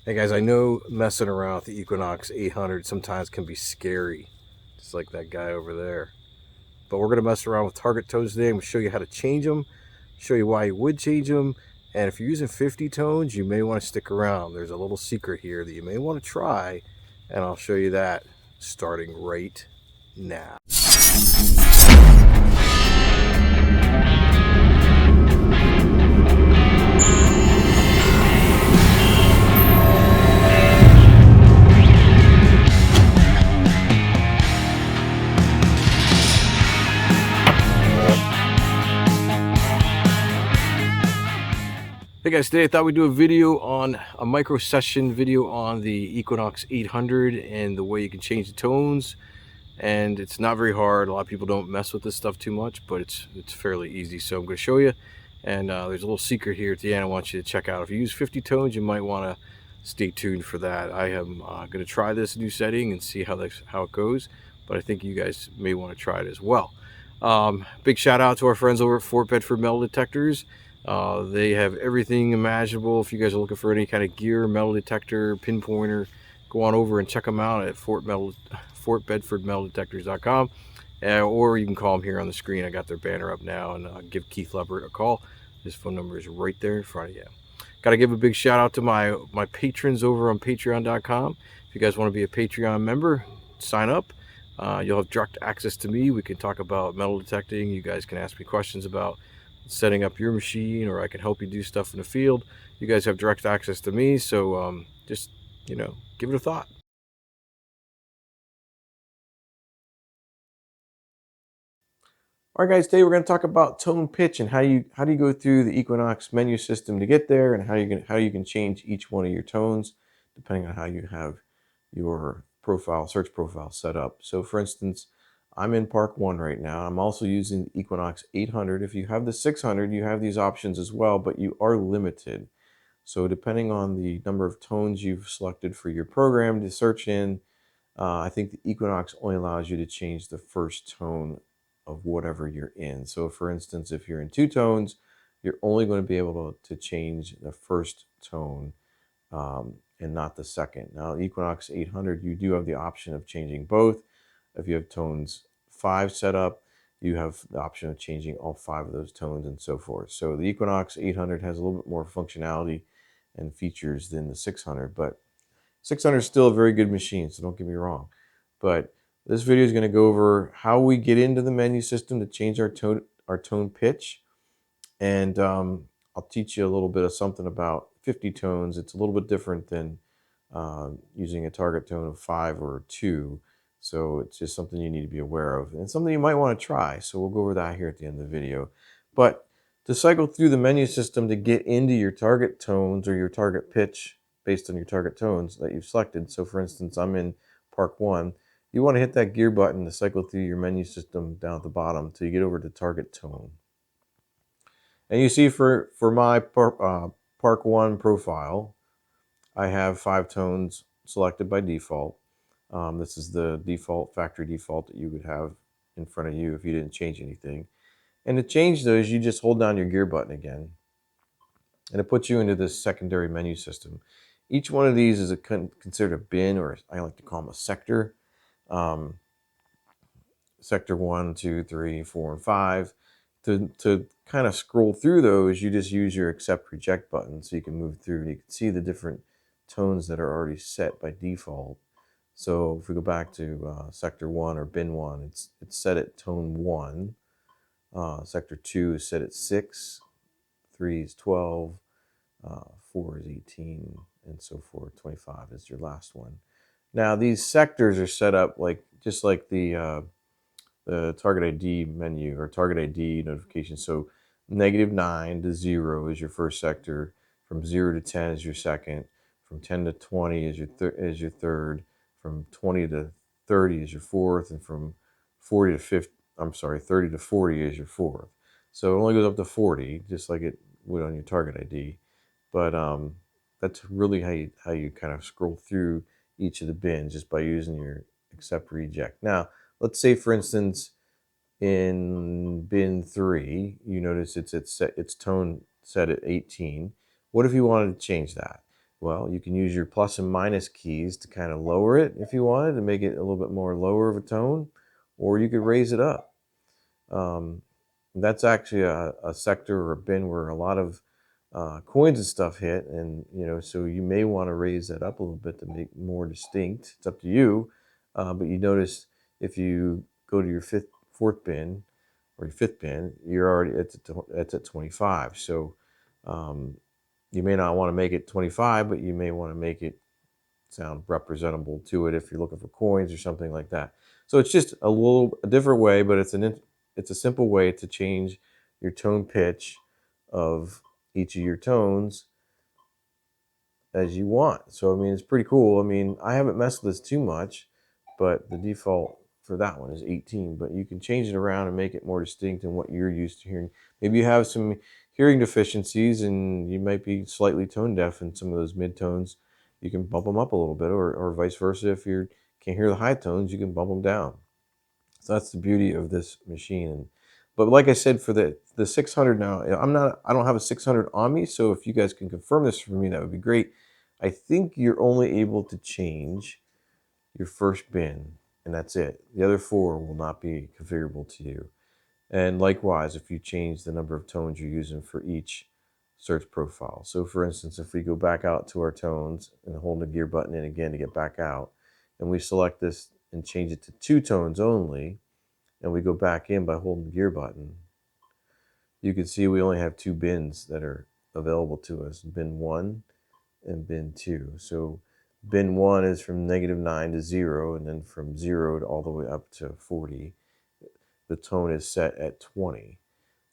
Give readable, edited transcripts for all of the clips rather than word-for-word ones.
Hey guys, I know messing around with the Equinox 800 sometimes can be scary, just like that guy over there. But we're going to mess around with target tones today. I'm going to show you how to change them, show you why you would change them, and if you're using 50 tones, you may want to stick around. There's a little secret here that you may want to try, and I'll show you that starting right now. Hey guys, today I thought we'd do a video on a micro session video on the Equinox 800 and the way you can change the tones. And it's not very hard. A lot of people don't mess with this stuff too much, but it's fairly easy. So I'm going to show you. And there's a little secret here at the end I want you to check out. If you use 50 tones, you might want to stay tuned for that. I am going to try this new setting and see how it goes. But I think you guys may want to try it as well. Big shout out to our friends over at Fort Bedford Metal Detectors. They have everything imaginable. If you guys are looking for any kind of gear, metal detector, pinpointer, go on over and check them out at FortBedfordMetalDetectors.com. Or you can call them here on the screen. I got their banner up now, and give Keith Leverett a call. His phone number is right there in front of you. Got to give a big shout out to my patrons over on Patreon.com. If you guys want to be a Patreon member, sign up. You'll have direct access to me. We can talk about metal detecting. You guys can ask me questions about setting up your machine, or I can help you do stuff in the field. You guys have direct access to me, so just give it a thought. All right, guys, today we're going to talk about tone pitch and how do you go through the Equinox menu system to get there, and how you can change each one of your tones depending on how you have your search profile set up. So for instance, I'm in Park 1 right now. I'm also using the Equinox 800. If you have the 600, you have these options as well, but you are limited. So depending on the number of tones you've selected for your program to search in, I think the Equinox only allows you to change the first tone of whatever you're in. So for instance, if you're in two tones, you're only going to be able to change the first tone and not the second. Now, Equinox 800, you do have the option of changing both. If you have tones 5 set up, you have the option of changing all 5 of those tones and so forth. So the Equinox 800 has a little bit more functionality and features than the 600, but 600 is still a very good machine, so don't get me wrong. But this video is going to go over how we get into the menu system to change our tone pitch, and I'll teach you a little bit of something about 50 tones. It's a little bit different than using a target tone of 5 or 2, so it's just something you need to be aware of and something you might want to try. So we'll go over that here at the end of the video. But to cycle through the menu system to get into your target tones or your target pitch based on your target tones that you've selected. So for instance, I'm in Park 1. You want to hit that gear button to cycle through your menu system down at the bottom until you get over to target tone. And you see for my Park 1 profile, I have 5 tones selected by default. This is the default, factory default that you would have in front of you if you didn't change anything. And to change those, you just hold down your gear button again, and it puts you into this secondary menu system. Each one of these is considered a bin, or I like to call them a sector. Um, sector 1, 2, 3, 4, and 5. To kind of scroll through those, you just use your accept reject button so you can move through. You can see the different tones that are already set by default. So if we go back to sector 1 or bin 1, it's set at tone 1. Sector 2 is set at 6. 3 is 12. 4 is 18, and so forth. 25 is your last one. Now these sectors are set up just like the target ID menu or target ID notification. So -9 to 0 is your first sector. From 0 to 10 is your second. From 10 to 20 is your third. From 20 to 30 is your fourth, and from 30 to 40 is your fourth. So it only goes up to 40, just like it would on your target ID. But that's really how you kind of scroll through each of the bins, just by using your accept reject. Now, let's say, for instance, in bin 3, you notice its tone set at 18. What if you wanted to change that? Well, you can use your plus and minus keys to kind of lower it if you wanted to make it a little bit more lower of a tone, or you could raise it up. Um, that's actually a sector or a bin where a lot of coins and stuff hit, and so you may want to raise that up a little bit to make it more distinct. It's up to you, but you notice if you go to your fourth bin or your fifth bin, you're already at 25. So um, you may not want to make it 25, but you may want to make it sound representable to it if you're looking for coins or something like that. So it's just a different way, but it's a simple way to change your tone pitch of each of your tones as you want. So I mean, it's pretty cool. I mean, I haven't messed with this too much, but the default for that one is 18. But you can change it around and make it more distinct than what you're used to hearing. Maybe you have some hearing deficiencies and you might be slightly tone deaf in some of those midtones. You can bump them up a little bit, or vice versa. If you can't hear the high tones, you can bump them down. So that's the beauty of this machine. But like I said, for the 600 now, I don't have a 600 on me. So if you guys can confirm this for me, that would be great. I think you're only able to change your first bin, and that's it. The other four will not be configurable to you. And likewise, if you change the number of tones you're using for each search profile. So for instance, if we go back out to our tones and hold the gear button in again to get back out, and we select this and change it to 2 tones only, and we go back in by holding the gear button, you can see we only have 2 bins that are available to us, bin 1 and bin 2. So bin 1 is from -9 to 0, and then from 0 to all the way up to 40. The tone is set at 20.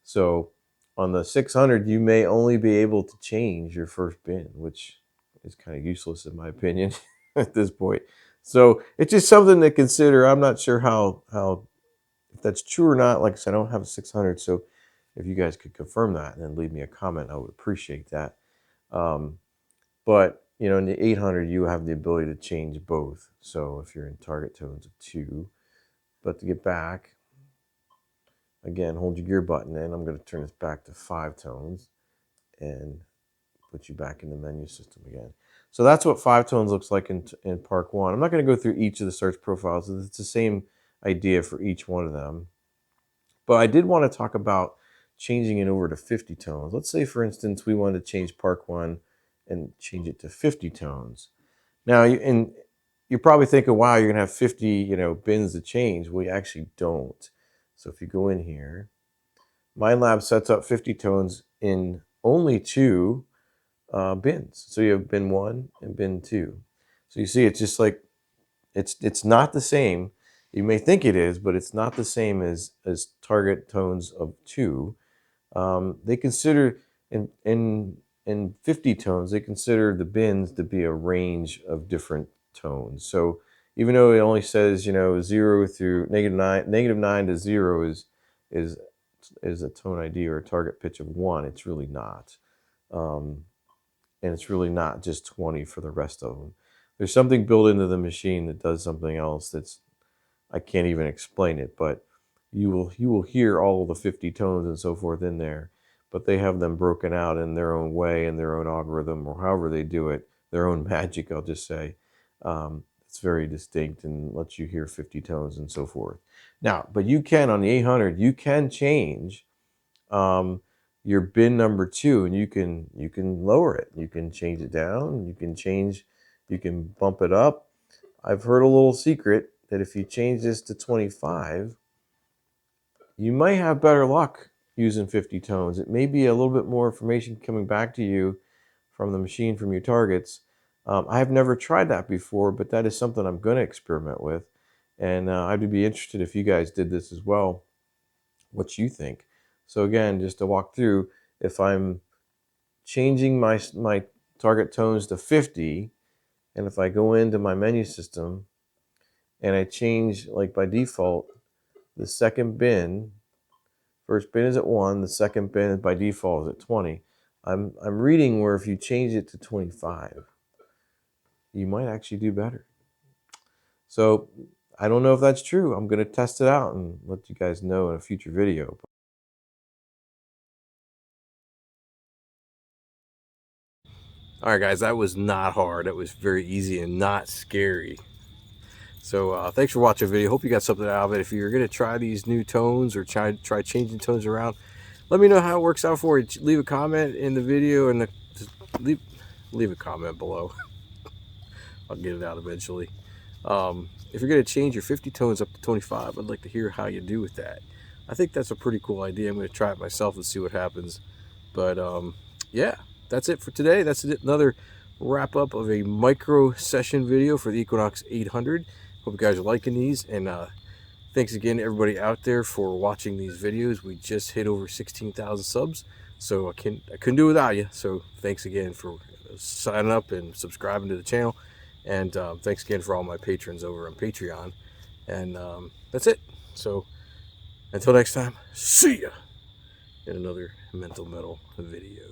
So on the 600, you may only be able to change your first bin, which is kind of useless in my opinion at this point. So it's just something to consider. I'm not sure how if that's true or not. Like I said, I don't have a 600, so if you guys could confirm that and then leave me a comment, I would appreciate that. But in the 800, you have the ability to change both. So if you're in target tones of 2, but to get back, again, hold your gear button in. I'm going to turn this back to 5 tones and put you back in the menu system again. So that's what 5 tones looks like in Park 1. I'm not going to go through each of the search profiles. It's the same idea for each one of them. But I did want to talk about changing it over to 50 tones. Let's say, for instance, we wanted to change Park 1 and change it to 50 tones. Now, you're probably thinking, wow, you're going to have 50 bins to change. We actually don't. So if you go in here, Minelab sets up 50 tones in only 2 bins. So you have bin 1 and bin 2. So you see, it's just like it's not the same. You may think it is, but it's not the same as target tones of 2. They consider in 50 tones, they consider the bins to be a range of different tones. So even though it only says 0 through -9 to 0 is is a tone ID or a target pitch of 1, it's really not. Um, and it's really not just 20 for the rest of them. There's something built into the machine that does something else that's I can't even explain it, but you will hear all of the 50 tones and so forth in there, but they have them broken out in their own way, in their own algorithm, or however they do it, their own magic, I'll just say. It's very distinct and lets you hear 50 tones and so forth. Now, but you can on the 800, you can change um, your bin number 2, and you can lower it. You can change it down. You can bump it up. I've heard a little secret that if you change this to 25, you might have better luck using 50 tones. It may be a little bit more information coming back to you from the machine, from your targets. I have never tried that before, but that is something I'm going to experiment with. And I'd be interested if you guys did this as well, what you think. So again, just to walk through, if I'm changing my target tones to 50, and if I go into my menu system and I change, like by default, the second bin, first bin is at 1, the second bin by default is at 20. I'm reading where if you change it to 25, you might actually do better. So I don't know if that's true. I'm going to test it out and let you guys know in a future video. All right, guys, that was not hard. That was very easy and not scary. So thanks for watching the video. Hope you got something out of it. If you're going to try these new tones or try changing tones around, let me know how it works out for you. Leave a comment in the video and leave a comment below. I'll get it out eventually. If you're going to change your 50 tones up to 25, I'd like to hear how you do with that. I think that's a pretty cool idea. I'm going to try it myself and see what happens. But yeah, that's it for today. That's it. Another wrap up of a micro session video for the Equinox 800. Hope you guys are liking these. And thanks again to everybody out there for watching these videos. We just hit over 16,000 subs. So I couldn't do it without you. So thanks again for signing up and subscribing to the channel. And thanks again for all my patrons over on Patreon. And that's it. So until next time, see ya in another Mental Metal video.